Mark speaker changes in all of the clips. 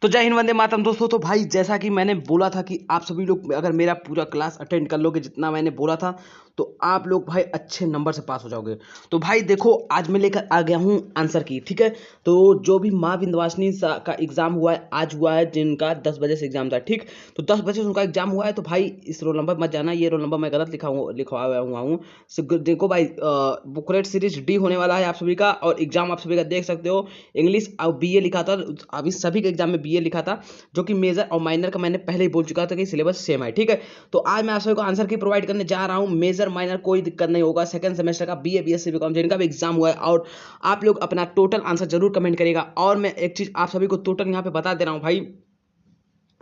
Speaker 1: तो जय हिंद, वंदे मातरम दोस्तों। तो भाई जैसा कि मैंने बोला था कि आप सभी लोग अगर मेरा पूरा क्लास अटेंड कर लोगे जितना मैंने बोला था तो आप लोग भाई अच्छे नंबर से पास हो जाओगे। तो भाई देखो आज मैं लेकर आ गया हूँ आंसर की, ठीक है। तो जो भी माँ विंध्यवासिनी का एग्जाम हुआ है आज हुआ है, जिनका 10 बजे से एग्जाम था, ठीक। तो 10 बजे से उनका एग्जाम हुआ है। तो भाई इस रोल नंबर मत जाना, ये रोल नंबर मैं गलत लिखवाया हुआ हूँ। देखो भाई बुकलेट सीरीज डी होने वाला है आप सभी का, और एग्जाम आप सभी का देख सकते हो। इंग्लिश और बीए लिखा था, अभी सभी के एग्जाम में बीए लिखा था, जो कि मेजर और माइनर का मैंने पहले ही बोल चुका था कि सिलेबस सेम है, ठीक है। तो आज मैं आप सभी को आंसर की प्रोवाइड करने जा रहा हूं। मेजर माइनर कोई दिक्कत नहीं होगा। सेकंड सेमेस्टर का बीए बीएससी बीकॉम जिनका भी एग्जाम हुआ है, और आप लोग अपना टोटल आंसर जरूर कमेंट करिएगा। और मैं एक चीज आप सभी को टोटल यहाँ पे बता दे रहा हूँ भाई,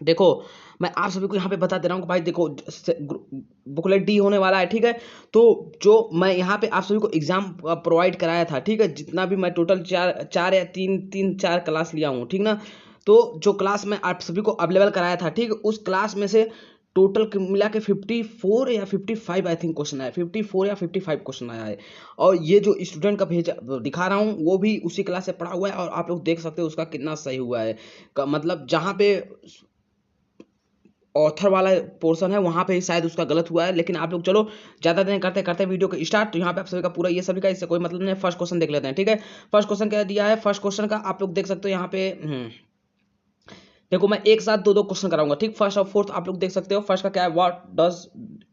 Speaker 1: देखो मैं आप सभी को यहाँ पे बता दे रहा हूँ कि भाई देखो बुकलेट डी होने वाला है, ठीक है। तो जो मैं यहाँ पे आप सभी को एग्जाम प्रोवाइड कराया था, ठीक है, जितना भी मैं टोटल चार या तीन चार क्लास लिया हूँ, ठीक ना। तो जो क्लास में आप सभी को अवेलेबल कराया था, ठीक है, उस क्लास में से टोटल मिला के 54 या 55 आई थिंक क्वेश्चन आया, 54 या 55 क्वेश्चन आया है। और ये जो स्टूडेंट का भेजा दिखा रहा हूँ वो भी उसी क्लास से पढ़ा हुआ है, और आप लोग देख सकते हो उसका कितना सही हुआ है। मतलब जहाँ पे ऑथर वाला पोर्शन है वहां पे ही शायद उसका गलत हुआ है। लेकिन आप लोग चलो ज़्यादा देर करते करते वीडियो को स्टार्ट। तो यहाँ पे आप सभी का पूरा ये सभी का इससे कोई मतलब नहीं है। फर्स्ट क्वेश्चन देख लेते हैं, ठीक है। फर्स्ट क्वेश्चन क्या दिया है, फर्स्ट क्वेश्चन का आप लोग देख सकते हो यहाँ पे। देखो मैं एक साथ दो क्वेश्चन कराऊंगा, ठीक। फर्स्ट और फोर्थ आप लोग देख सकते हो। फर्स्ट का क्या है, what does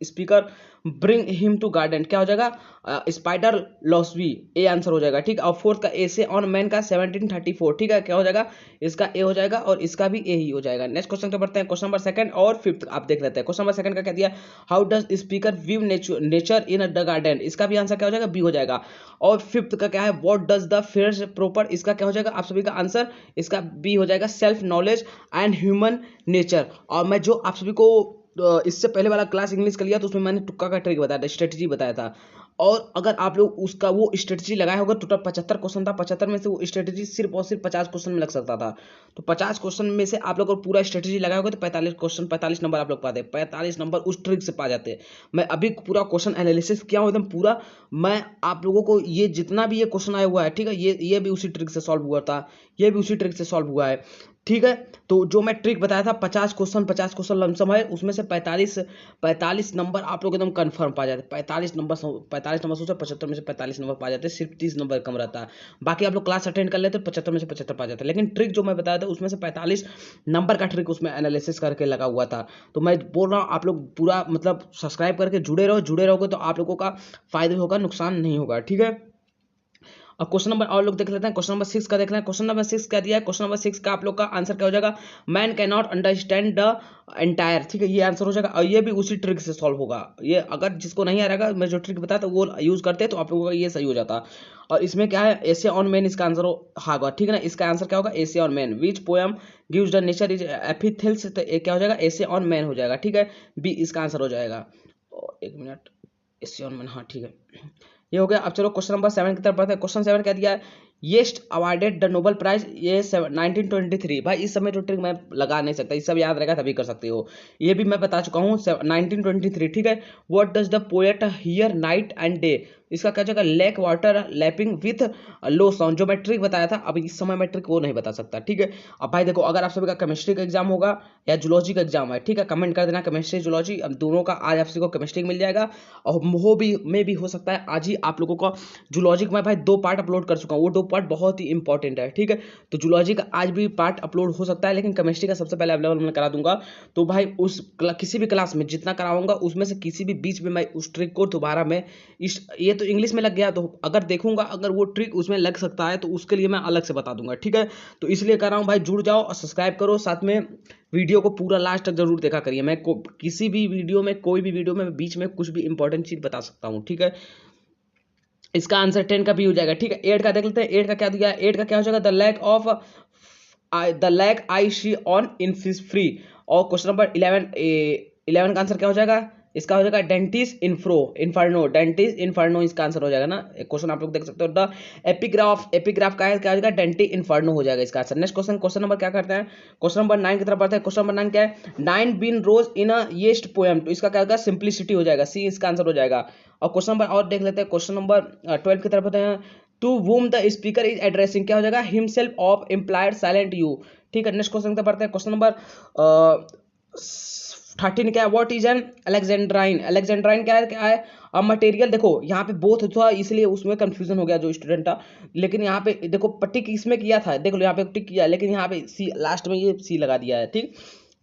Speaker 1: speaker bring him to garden, क्या हो जाएगा, स्पाइडर लॉसवी, ए आंसर हो जाएगा, ठीक। और फोर्थ का ए से ऑन मैन का 1734, ठीक है, क्या हो जाएगा, इसका ए हो जाएगा और इसका भी ए ही हो जाएगा। नेक्स्ट क्वेश्चन पे बढ़ते हैं। क्वेश्चन नंबर सेकंड और फिफ्थ आप देख लेते हैं। क्वेश्चन नंबर सेकंड का क्या दिया, how does speaker view nature in the garden, इसका भी आंसर क्या हो जाएगा, बी हो जाएगा। और फिफ्थ का क्या है, what does the fierce proper, इसका क्या हो जाएगा आप सभी का आंसर, इसका बी हो जाएगा, self knowledge and human nature. और मैं जो आप सभी को इससे पहले वाला क्लास इंग्लिश का लिया तो उसमें मैंने तुक्का का ट्रिक बताया था, स्ट्रेटजी बताया था। और अगर आप लोग उसका वो स्ट्रेटजी लगाया होगा, टोटल 75 क्वेश्चन था, 75 में से वो स्ट्रेटजी सिर्फ और सिर्फ 50 क्वेश्चन में लग सकता था। तो 50 क्वेश्चन में से आप लोग अगर पूरा स्ट्रेटजी लगाया होगा तो 45 क्वेश्चन, 45 नंबर आप लोग पाते, 45 नंबर उस ट्रिक से पा जाते। मैं अभी पूरा क्वेश्चन एनालिसिस किया हूँ एकदम पूरा। मैं आप लोगों को ये जितना भी ये क्वेश्चन आया हुआ है, ठीक है, ये भी उसी ट्रिक से सॉल्व हुआ था, ये भी उसी ट्रिक से सॉल्व हुआ है, ठीक है। तो जो मैं ट्रिक बताया था 50 क्वेश्चन लमसम है, उसमें से 45 नंबर आप लोग एकदम कंफर्म पा जाते। 45 नंबर सोचा, 75 में से 45 नंबर पा जाते, सिर्फ 30 नंबर कम रहता है। बाकी आप लोग क्लास अटेंड कर लेते 75 में से 75 पा जाते। लेकिन ट्रिक जो मैं बताया था उसमें से 45 नंबर का ट्रिक उसमें एनालिसिस करके लगा हुआ था। तो मैं बोल रहा हूँ आप लोग पूरा मतलब सब्सक्राइब करके जुड़े रहोगे तो आप लोगों का फायदा होगा, नुकसान नहीं होगा, ठीक है। और क्वेश्चन नंबर और लोग देख लेते हैं। क्वेश्चन नंबर 6 का देख लें। क्वेश्चन नंबर 6 क्या दिया है, क्वेश्चन नंबर 6 का आप लोग का आंसर क्या हो जाएगा, man can not understand the entire, ठीक है, ये आंसर हो जाएगा। और ये भी उसी ट्रिक से सॉल्व होगा। ये अगर जिसको नहीं आ रहेगा, मैं जो ट्रिक बताया था वो यूज करते तो आप लोगों का ये सही हो जाता। और इसमें क्या है, एसे ऑन मैन इसका आंसर होगा, ठीक है ना। इसका आंसर क्या होगा, essay on man, which poem gives the nature is epithets, तो क्या हो जाएगा, एसे ऑन मैन हो जाएगा, ठीक है, बी इसका आंसर हो जाएगा। एक मिनट, एसे ऑन मैन, हाँ ठीक है, ये हो गया। अब चलो क्वेश्चन नंबर 7 की तरफ बढ़ते हैं। क्वेश्चन 7 क्या दिया है, येस्ट अवार्डेड द नोबेल प्राइज, ये 1923। भाई इस समय जो ट्रिक मैं लगा नहीं सकता, इस सब याद रहेगा तभी कर सकते हो। ये भी मैं बता चुका हूँ 1923, ठीक है। What does the poet here night and day, इसका क्या जगह, lake water lapping with low sound, जो मैं ट्रिक बताया था। अब इस समय मैं ट्रिक वो नहीं बता सकता, ठीक है। अब भाई देखो अगर आप सभी का केमिस्ट्री का एग्जाम होगा या जूलॉजी का एग्जाम है, ठीक है, कमेंट कर देना केमिस्ट्री जूलॉजी, अब दोनों का आज आप सभी को केमिस्ट्री मिल जाएगा। और में भी हो सकता है आज ही आप लोगों का जूलॉजी का मैं भाई 2 पार्ट अपलोड कर चुका हूँ, वो 2 पार्ट बहुत ही इंपॉर्टेंट है, ठीक है। तो जूलॉजी का आज भी पार्ट अपलोड हो सकता है, लेकिन केमिस्ट्री का सबसे पहले अवेलेबल मैं करा दूंगा। तो भाई किसी भी क्लास में जितना कराऊंगा उसमें से किसी भी बीच में मैं उस ट्रिक को दोबारा मैं ये तो इंग्लिश में लग गया, तो अगर देखूंगा अगर वो ट्रिक उसमें लग सकता है तो उसके लिए मैं अलग से बता दूंगा, ठीक है। तो इसलिए कर रहा हूँ भाई, जुड़ जाओ और सब्सक्राइब करो, साथ में वीडियो को पूरा लास्ट तक जरूर देखा करिए। मैं किसी भी वीडियो में, कोई भी वीडियो में बीच में कुछ भी इंपॉर्टेंट चीज बता सकता हूँ, ठीक है। इसका आंसर 10 का भी हो जाएगा, ठीक है। 8 का देख लेते हैं। 8 का क्या दिया है, 8 का क्या हो जाएगा, the lake I she on in fish free. और क्वेश्चन नंबर 11 का आंसर क्या हो जाएगा, इसका हो जाएगा डेंटिस इन्फर्नो, डेंटिस इन्फर्नो इसका आंसर हो जाएगा ना। क्वेश्चन आप लोग देख सकते हो। द एपिग्राफ का है, क्या हो जाएगा, डेंटी इन्फर्नो हो जाएगा इसका आंसर। नेक्स्ट क्वेश्चन नंबर क्या करते हैं, क्वेश्चन नंबर 9 की तरफ बढ़ते हैं। क्वेश्चन नंबर 9 क्या है, 9 बीन रोज इन अ येस्ट पोएम, तो इसका क्या होगा, सिंप्लिसिटी हो जाएगा, सी इसका आंसर हो जाएगा। और क्वेश्चन नंबर और देख लेते हैं। क्वेश्चन नंबर 12 की तरफ बढ़ते हैं। To whom the speaker is addressing, क्या हो जाएगा, himself of implied silent you. ठीक है, नेक्स्ट क्वेश्चन पढ़ते हैं। क्वेश्चन नंबर 13 क्या है, what is an Alexandrine. Alexandrine क्या है, अब मटेरियल, देखो यहाँ पे बोथ था इसलिए उसमें कंफ्यूजन हो गया जो स्टूडेंट था, लेकिन यहाँ पे देखो टिक इसमें किया था, देख लो यहाँ पे टिक किया, लेकिन यहाँ पे सी लास्ट में ये सी लगा दिया है। ठीक,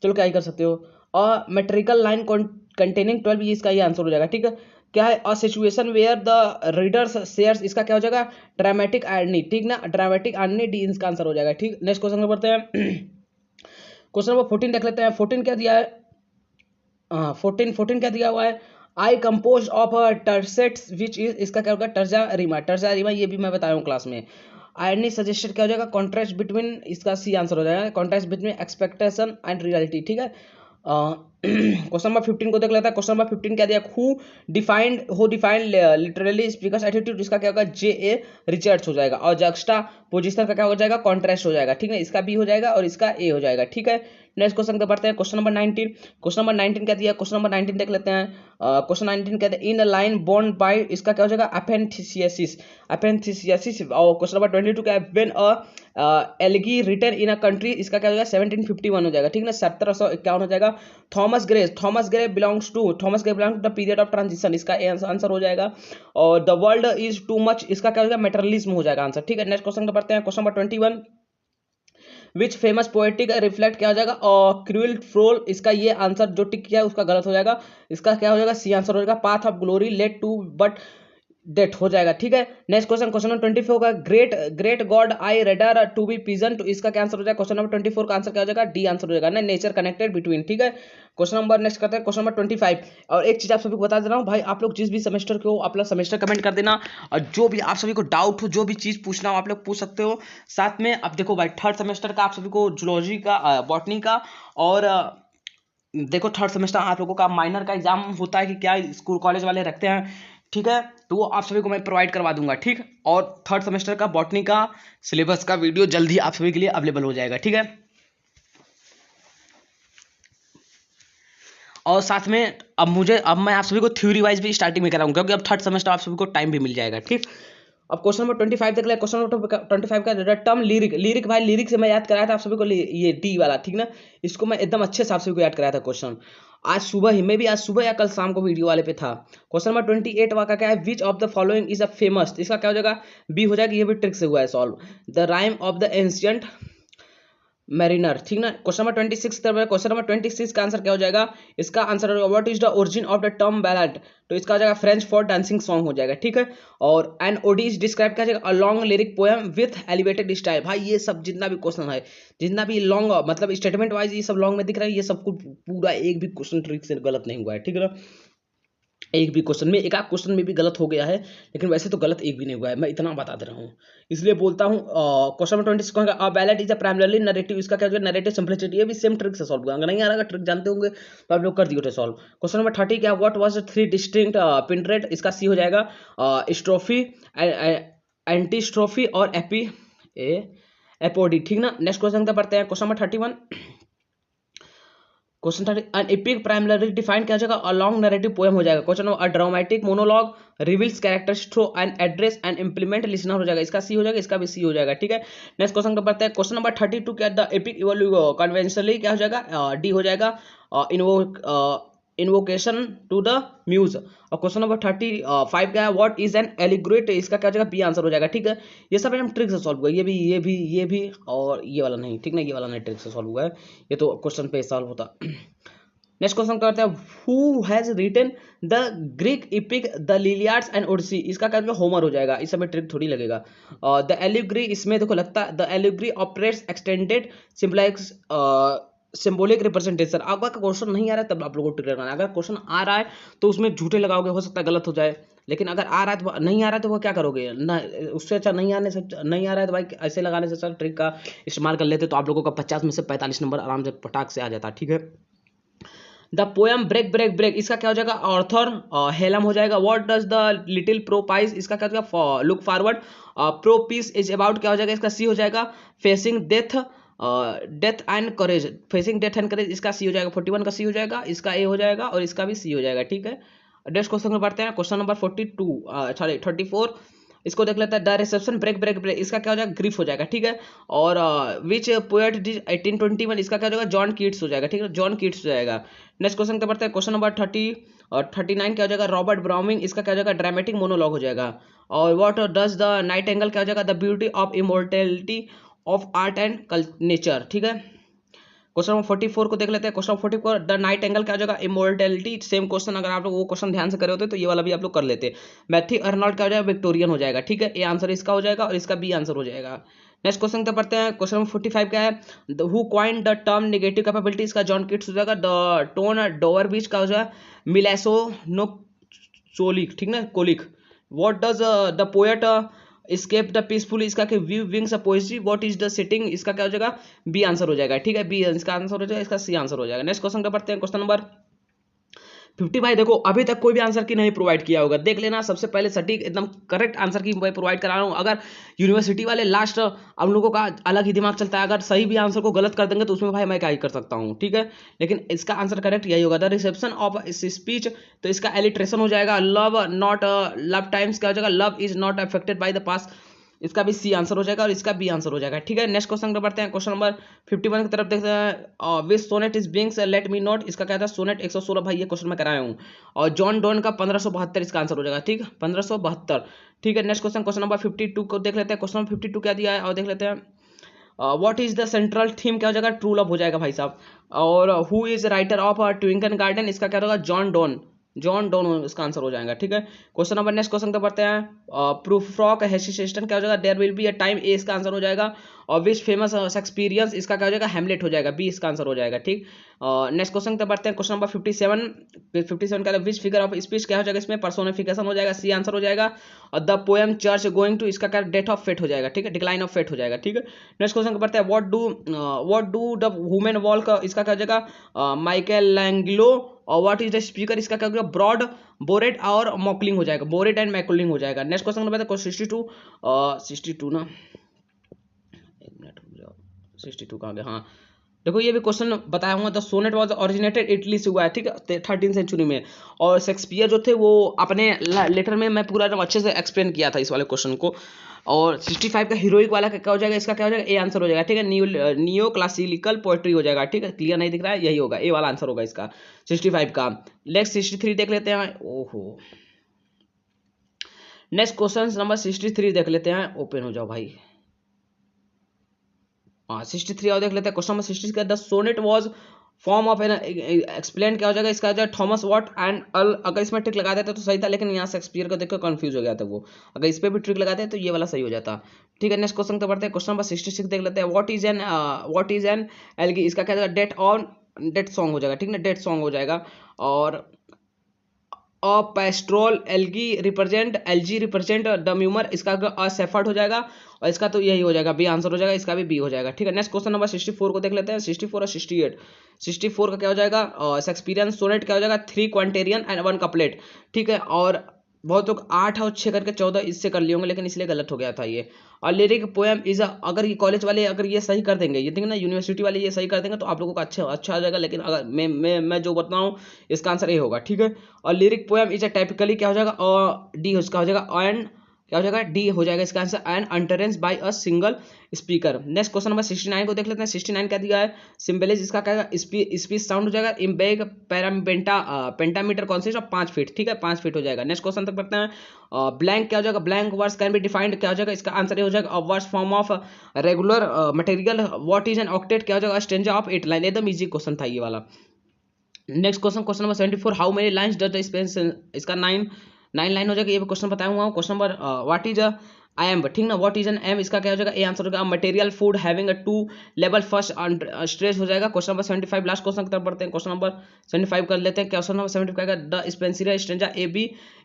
Speaker 1: चलो क्या ही कर सकते हो। और मेट्रिकल लाइन कंटेनिंग 12, ये इसका ये आंसर हो जाएगा। ठीक है, क्या है, a situation where the readers shares, इसका क्या हो जाएगा, ड्रामेटिक आर्नी। ठीक ना, ड्रामेटिक आर्नी डी इसका आंसर हो जाएगा। ठीक, नेक्स्ट क्वेश्चन पढ़ते हैं। क्वेश्चन नंबर 14 देख लेते हैं। 14 क्या दिया है, 14 क्या दिया हुआ है, I compose of tercets which is, इसका क्या होगा, टर्जा रिमा। टर्जा रिमा ये भी मैं बताया हूँ क्लास में। आयरनी सजेस्टेड क्या हो जाएगा, कॉन्ट्रास्ट बिटवीन, इसका सी आंसर हो जाएगा, contrast between expectation and reality. ठीक है, क्वेश्चन नंबर 15 को देख लेता है। क्वेश्चन नंबर 15 क्या दिया, who defined literally speakers attitude, इसका क्या होगा, जे ए रिचर्ड्स हो जाएगा। और जक्स्टा पोजिशन का क्या हो जाएगा, कॉन्ट्रास्ट हो जाएगा। ठीक है, इसका बी हो जाएगा और इसका ए हो जाएगा। ठीक है, नेक्स्ट क्वेश्चन पे बढ़ते हैं। क्वेश्चन नंबर 19, क्वेश्चन नंबर 19 क्या दिया, क्वेश्चन नंबर 19 देख लेते हैं। क्वेश्चन 19 कहते हैं, इन अ लाइन बोर्न बाय, इसका क्या हो जाएगा, एपेंथिसियासिस। एपेंथिसियासिस। और क्वेश्चन नंबर 22 क्या है, when a elegy written in a country, इसका क्या हो जाएगा, 1751 हो जाएगा। ठीक है, 1751 हो जाएगा। Thomas Gray belongs to the period of transition, इसका आंसर हो जाएगा। और the world is too much, इसका क्या हो जाएगा, मेटरलिज्म हो जाएगा आंसर। ठीक है, नेक्स्ट क्वेश्चन पे बढ़ते हैं। Question number 21, which famous poetic reflect, क्या हो जाएगा, क्रूल फ्रोल, इसका ये आंसर जो टिक किया है उसका गलत हो जाएगा। इसका क्या हो जाएगा, सी आंसर हो जाएगा, path of glory lead to but date हो जाएगा। ठीक है, नेक्स्ट क्वेश्चन, क्वेश्चन नंबर 24 का, great God I rather to be pagan, तो इसका क्या आंसर हो जाएगा, क्वेश्चन नंबर 24 का आंसर क्या हो जाएगा, डी आंसर हो जाएगा ना, नेचर कनेक्टेड बिटवीन। ठीक है, क्वेश्चन नंबर नेक्स्ट करते हैं, क्वेश्चन नंबर 25। और एक चीज आप सभी को बता दे रहा हूँ भाई, आप लोग जिस भी सेमेस्टर के हो, आप लोग सेमेस्टर कमेंट कर देना, और जो भी आप सभी को डाउट हो, जो भी चीज पूछना हो आप लोग पूछ सकते हो। साथ में अब देखो भाई, थर्ड सेमेस्टर का आप सभी को जूलॉजी का, बॉटनी का, और देखो थर्ड सेमेस्टर आप लोगों का माइनर का एग्जाम होता है कि क्या, स्कूल कॉलेज वाले रखते हैं। ठीक है, तो वो आप सभी को मैं प्रोवाइड करवा दूंगा। ठीक, और थर्ड सेमेस्टर का बॉटनी का सिलेबस का वीडियो जल्दी आप सभी के लिए अवेलेबल हो जाएगा। ठीक है, और साथ में अब मैं आप सभी को थ्योरी वाइज भी स्टार्टिंग में कराऊंगा, क्योंकि अब थर्ड सेमेस्टर आप सभी को टाइम भी मिल जाएगा। ठीक, अब क्वेश्चन नंबर 25 देख ले। क्वेश्चन नंबर 25 का टर्म लिरिक भाई, लिरिक से मैं याद कराया था आप सभी को, ये डी वाला। ठीक ना, इसको मैं एकदम अच्छे से आप सभी को याद कराया था क्वेश्चन, आज सुबह ही, मैं भी आज सुबह या कल शाम को वीडियो वाले पे था। क्वेश्चन नंबर 28 का क्या है, which of the following is a famous, इसका क्या हो जाएगा, बी हो जाएगा, ये भी ट्रिक से हुआ है solve, the rhyme of the ancient mariner. ठीक ना, क्वेश्चन नंबर 26, क्वेश्चन नंबर 26 का आंसर क्या हो जाएगा, इसका आंसर हो जाएगा, what is the origin of the term ballot, तो इसका हो जाएगा फ्रेंच फॉर डांसिंग सॉन्ग हो जाएगा। ठीक है, और एन ओडी इज डिस्क्राइब क्या जाएगा, a long lyric poem with elevated style. भाई ये सब जितना भी क्वेश्चन है, जितना भी लॉन्ग मतलब स्टेटमेंट वाइज ये सब लॉन्ग में दिख रहा है, ये सब कुछ पूरा एक भी क्वेश्चन ट्रिक से गलत नहीं हुआ है। ठीक है ना, एक भी क्वेश्चन में, एक आध क्वेश्चन में भी गलत हो गया है, लेकिन वैसे तो गलत एक भी नहीं हुआ है, मैं इतना बता दे रहा हूँ, इसलिए बोलता हूँ। क्वेश्चन नंबर 26 का, a ballad is a primarily narrative, इसका क्या होगा, नरेटिव सिंपलिसिटी, ये भी सेम ट्रिक से सॉल्व होगा, अगर नहीं आ रहा ट्रिक जानते होंगे तो आप लोग कर दिए सॉल्व। क्वेश्चन नंबर 30 क्या, what was the three distinct portrait, इसका सी हो जाएगा, स्ट्रोफी, एंटीस्ट्रोफी और एपोडी। ठीक ना, नेक्स्ट क्वेश्चन का पढ़ते हैं। Question number 31, question 30, an epic primary defined क्या हो जाएगा, अ लॉन्ग नैरेटिव पोएम हो जाएगा। Question number, a dramatic monologue reveals characters through an address and implement listener हो जाएगा, इसका सी हो जाएगा, इसका भी सी हो जाएगा। ठीक है, नेक्स्ट क्वेश्चन का पढ़ते हैं। क्वेश्चन नंबर 32 क्या, द एपिक इवोल्यू कन्वेंशनली क्या हो जाएगा, डी हो जाएगा, इन्वोकेशन टू द म्यूज। और क्वेश्चन नंबर 35 क्या है, व्हाट इज एन एलिग्रेट, इसका क्या हो जाएगा, बी आंसर हो जाएगा। ठीक है, ये सब हम ट्रिक से सॉल्व हुआ, ये भी और ये वाला नहीं। ठीक ना, ये वाला नहीं ट्रिक से सॉल्व हुआ है, ये तो क्वेश्चन पे सॉल्व होता। नेक्स्ट क्वेश्चन करते हैं, who has written the Greek epic the Iliads and Odyssey, इसका क्या होगा, होमर हो जाएगा, इस समय ट्रिक थोड़ी लगेगा। द एलिग्री, इसमें देखो लगता है the allegory operates extended symbolic representation. अगर क्वेश्चन नहीं आ रहा है तब आप लोगों को ट्रिक लगाना, अगर क्वेश्चन आ रहा है तो उसमें झूठे लगाओगे, हो सकता है गलत हो जाए, लेकिन अगर आ रहा है तो नहीं आ रहा है तो वो क्या करोगे ना, उससे अच्छा नहीं आने से, नहीं आ रहा है तो भाई ऐसे लगाने से अच्छा ट्रिक का इस्तेमाल कर लेते, तो आप लोगों का 50 में से 45 नंबर आराम से पटाख से आ जाता। ठीक है, the poem break break break, इसका क्या हो जाएगा, ऑर्थर हेलम हो जाएगा। What does the little Prospice, इसका क्या हो जाएगा, look forward. Prospice is about क्या हो जाएगा, इसका सी हो जाएगा, facing death and courage, facing death and courage, इसका सी हो जाएगा, 41 का सी हो जाएगा, इसका ए हो जाएगा और इसका भी सी हो जाएगा। ठीक है, नेक्स्ट क्वेश्चन में बढ़ते हैं। क्वेश्चन नंबर 42 सॉरी 34, इसको देख लेते हैं, the reception break break break, इसका क्या हो जाएगा, ग्रीफ हो जाएगा, ठीक है। और विच पोएट डिड 1821, इसका क्या हो जाएगा, जॉन कीट्स हो जाएगा, ठीक है, जॉन कीट्स हो जाएगा। नेक्स्ट क्वेश्चन क्या बढ़ते हैं, क्वेश्चन नंबर 30 और 39 क्या हो जाएगा, रॉबर्ट ब्राउनिंग, इसका क्या हो जाएगा, ड्रामेटिक मोनोलॉग हो जाएगा। और what does the night angle क्या हो जाएगा, the beauty of immortality of art and nature, ठीक है। क्वेश्चन नंबर 44 को देख लेते हैं, क्वेश्चन 44 द नाइट एंगल क्या हो जाएगा, इमोर्टेलिटी, सेम क्वेश्चन, अगर आप लोग वो क्वेश्चन ध्यान से करे होते तो ये वाला भी आप लोग कर लेते। मैथ्यू अर्नॉल्ड क्या हो जाएगा, विक्टोरियन हो जाएगा, ठीक है, ए आंसर इसका हो जाएगा और इसका बी आंसर हो जाएगा। नेक्स्ट क्वेश्चन क्या पढ़ते हैं, क्वेश्चन नंबर 45 क्या है, who coined the term negative capability, इसका जॉन किट्स हो जाएगा। द टोन डोवर बीच का हो जाएगा, मिलेसो नो चोलिक, ठीक ना, colic. What does the poet escape the peacefully, इसका के view wings poetry, what is the sitting, इसका क्या हो जाएगा, बी आंसर हो जाएगा, ठीक है, बी इसका आंसर हो जाएगा, इसका सी आंसर हो जाएगा। नेक्स्ट क्वेश्चन का पढ़ते हैं, क्वेश्चन नंबर 50 भाई देखो अभी तक कोई भी आंसर की नहीं प्रोवाइड किया होगा, देख लेना, सबसे पहले सटीक एकदम करेक्ट आंसर की मैं प्रोवाइड करा रहा हूँ। अगर यूनिवर्सिटी वाले लास्ट हम लोगों का अलग ही दिमाग चलता है, अगर सही भी आंसर को गलत कर देंगे तो उसमें भाई मैं क्या ही कर सकता हूँ, ठीक है, लेकिन इसका आंसर करेक्ट यही होगा, द रिसेप्शन ऑफ स्पीच, तो इसका एलिट्रेशन हो जाएगा। लव नॉट लव टाइम्स क्या हो जाएगा, love is not affected by the past, इसका भी सी आंसर हो जाएगा और इसका बी आंसर हो जाएगा, ठीक है। नेक्स्ट क्वेश्चन पर बढ़ते हैं, क्वेश्चन नंबर 51 की तरफ देखते हैं, which sonnet is being let me note, इसका क्या था, सोनेट 116 भाई, ये क्वेश्चन मैं कराया हूँ। और जॉन डॉन का 1572 इसका आंसर हो जाएगा, ठीक है, 1572, ठीक है। नेक्स्ट क्वेश्चन, क्वेश्चन नंबर 52 को देख लेते हैं, क्वेश्चन नंबर 52 क्या दिया है और देख लेते हैं, what is the central theme क्या हो जाएगा, ट्रू लव हो जाएगा भाई साहब। और who is writer of twinkle garden, इसका क्या होगा, जॉन डॉन, जॉन डॉन इसका आंसर हो जाएगा, ठीक है। क्वेश्चन नंबर नेक्स्ट क्वेश्चन का पढ़ते हैं, प्रूफ फ्रॉक हेसिटेशन क्या हो जाएगा, there will be a time, A इसका आंसर हो जाएगा। और विच फेमस शेक्सपियरियंस, इसका क्या हो जाएगा, हैमलेट हो जाएगा, बी इसका आंसर हो जाएगा, ठीक। नेक्स्ट क्वेश्चन का पढ़ते हैं, क्वेश्चन नंबर 57 का विच फिगर ऑफ स्पीच क्या हो जाएगा, इसमें पर्सोनिफिकेशन हो जाएगा, सी आंसर हो जाएगा। और the poem church going to, इसका क्या डेथ ऑफ फेट हो जाएगा, ठीक है, डिक्लाइन ऑफ फेट हो जाएगा, ठीक है। नेक्स्ट क्वेश्चन का पढ़ते हैं, what do the women walk, इसका क्या हो जाएगा, माइकल लैंग्लो। और व्हाट इज द स्पीकर, इसका क्या होगा, ब्रॉड बोरेट और मॉकलिंग हो जाएगा, बोरेट एंड मैकुलिंग हो जाएगा। नेक्स्ट क्वेश्चन नंबर 62 ना, एक मिनट रुक जाओ, 62 कहाँ गया, हाँ देखो ये भी क्वेश्चन बताया हुआ, the sonnet was originated Italy से हुआ है, ठीक है, 13th सेंचुरी में। और शेक्सपियर जो थे वो अपने लेटर में मैं पूरा एकदम अच्छे से एक्सप्लेन किया था इस वाले क्वेश्चन को। और 65 का हीरोइक वाला क्या हो जाएगा, इसका क्या हो जाएगा, ए आंसर हो जाएगा, ठीक है, नियो क्लासिकल पोएट्री हो जाएगा, ठीक है, क्लियर नहीं दिख रहा है, यही होगा, ए वाला आंसर होगा इसका 65 का। नेक्स्ट 63 देख लेते हैं, ओहो नेक्स्ट क्वेश्चन नंबर 63 देख लेते हैं, ओपन हो जाओ भाई, 63 और देख लेते हैं, क्वेश्चन नंबर 63 का, the sonnet was form of an explain क्या हो जाएगा, इसका जो थॉमस वॉट एंड अल, अगर इसमें ट्रिक लगा देते तो सही था, लेकिन यहाँ शेक्सपियर को देखकर कंफ्यूज हो गया था वो, अगर इस पर भी ट्रिक लगाते तो ये वाला सही हो जाता, ठीक है। नेक्स्ट क्वेश्चन तो बढ़ते हैं, क्वेश्चन नंबर 66 देख लेते हैं, व्हाट इज एन एल्गी, इसका क्या होगा, डेट ऑन डेट सॉन्ग हो जाएगा, ठीक है, डेट सॉन्ग हो जाएगा। और पेस्ट्रोल एलजी रिप्रेजेंट द म्यूमर, इसका सेफर्ड हो जाएगा और इसका तो यही हो जाएगा, बी आंसर हो जाएगा, इसका भी बी हो जाएगा, ठीक है। नेक्स्ट क्वेश्चन नंबर 64 को देख लेते हैं, 64 और 68, 64 का क्या हो जाएगा, शेक्सपियरियन सोनेट क्या हो जाएगा, 3 क्वांटेरियन एंड 1 कपलेट, ठीक है। और बहुत लोग 8 और 6 करके 14 इससे कर लिए होंगे, लेकिन इसलिए गलत हो गया था ये। और लिरिक पोएम इज, अगर ये कॉलेज वाले अगर ये सही कर देंगे, ये देंगे ना, यूनिवर्सिटी वाले ये सही कर देंगे तो आप लोगों का अच्छा आ जाएगा, लेकिन अगर मैं जो बताऊँ इसका आंसर ये होगा, ठीक है। और lyric poem is a typically क्या हो जाएगा, और डी उसका हो जाएगा, एंड क्या हो जाएगा, डी हो जाएगा इसका answer, end utterance by a single speaker. Next question number 69 को देख लेते हैं, 69 क्या दिया है, सिंबलेज, इसका क्या है, स्पीच साउंड हो जाएगा, इम्बेग पेंटामीटर कॉन्सिस्ट ऑफ 5 फीट, ठीक है, 5 फीट हो जाएगा। नेक्स्ट क्वेश्चन तक पढ़ते हैं, ब्लैंक क्या हो जाएगा, blank words can be defined क्या हो जाएगा, इसका आंसर ये हो जाएगा, words form of regular material, what is an octet क्या हो जाएगा, स्टेंजा ऑफ 8 लाइन, एकदम इजी क्वेश्चन था ये वाला। Next question number 74, how many lines does the space, इसका 9 लाइन हो जाएगा, ये क्वेश्चन बताया हुआ हूँ। Question number what is I am, ठीक ना, व्हाट इज एन एम, इसका क्या हो जाएगा, ए आंसर हो जाएगा, material food having a 2 level first stress हो जाएगा। क्वेश्चन नंबर 75 लास्ट क्वेश्चन की तरफ बढ़ते हैं, क्वेश्चन नंबर 75 कर लेते हैं, क्वेश्चन नंबर 75 का द स्पेंसिरा स्ट्रेंजा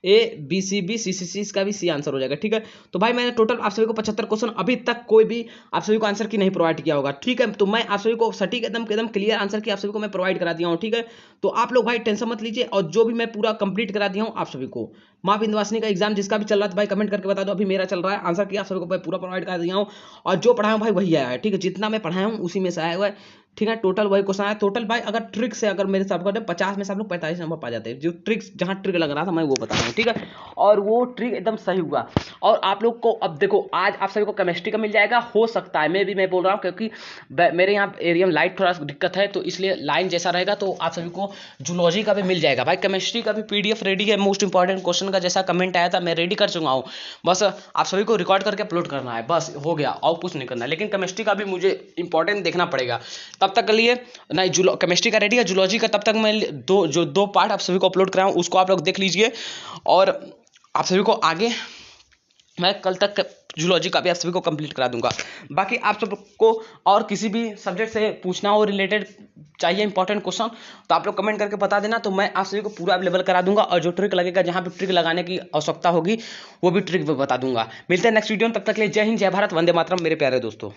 Speaker 1: ABCB CCC, इसका भी सी आंसर हो जाएगा, ठीक है। तो भाई मैंने टोटल आप सभी को 75 क्वेश्चन अभी तक कोई भी आप सभी को आंसर की नहीं प्रोवाइड किया होगा, ठीक है। तो मैं आप सभी को सटीक एकदम क्लियर आंसर की आप सभी को मैं प्रोवाइड करा दिया हूँ, ठीक है। तो आप लोग भाई टेंशन मत लीजिए, और जो भी मैं पूरा कंप्लीट करा दिया हूँ आप सभी को, माँ विंध्यवासिनी का एग्जाम जिसका भी चल रहा था भाई कमेंट करके बता दो, अभी मेरा चल रहा है, आंसर की आप सभी को पूरा प्रोवाइड कर दिया हूँ, और जो पढ़ाया हूँ भाई वही आया है, ठीक है, जितना मैं पढ़ाया हूँ उसी में से आया हुआ है। ठीक है। टोटल वही क्वेश्चन आया। टोटल भाई अगर ट्रिक से अगर मेरे हिसाब से 50 में से आप लोग 45 नंबर पा जाते हैं। जो ट्रिक्स जहाँ ट्रिक लग रहा था मैं वो बता रहा हूँ, ठीक है। और वो ट्रिक एकदम सही हुआ। और आप लोग को अब देखो, आज आप सभी को केमिस्ट्री का मिल जाएगा, हो सकता है मैं बोल रहा हूँ, क्योंकि मेरे यहाँ एरिया में लाइट थोड़ा दिक्कत है, तो इसलिए लाइन जैसा रहेगा तो आप सभी को जूलॉजी का भी मिल जाएगा। भाई केमिस्ट्री का भी PDF रेडी है, मोस्ट इंपॉर्टेंट क्वेश्चन का जैसा कमेंट आया था मैं रेडी कर चुका हूँ। बस आप सभी को रिकॉर्ड करके अपलोड करना है, बस हो गया और कुछ नहीं करना है। लेकिन केमिस्ट्री का भी मुझे इंपॉर्टेंट देखना पड़ेगा, तब तक के लिए नहीं केमिस्ट्री का रेडी है, जूलॉजी का तब तक मैं दो पार्ट आप सभी को अपलोड कराऊँ, उसको आप लोग देख लीजिए। और आप सभी को आगे मैं कल तक जूलॉजी का भी आप सभी को कंप्लीट करा दूंगा। बाकी आप सबको और किसी भी सब्जेक्ट से पूछना हो रिलेटेड चाहिए इंपॉर्टेंट क्वेश्चन, तो आप लोग कमेंट करके बता देना, तो मैं आप सभी को पूरा अवेलेबल करा दूंगा। और जो ट्रिक लगेगा, जहाँ पे ट्रिक लगाने की आवश्यकता होगी, वो भी ट्रिक बता दूंगा। मिलते हैं नेक्स्ट वीडियो में, तब तक के लिए जय हिंद, जय भारत, वंदे मातरम मेरे प्यारे दोस्तों।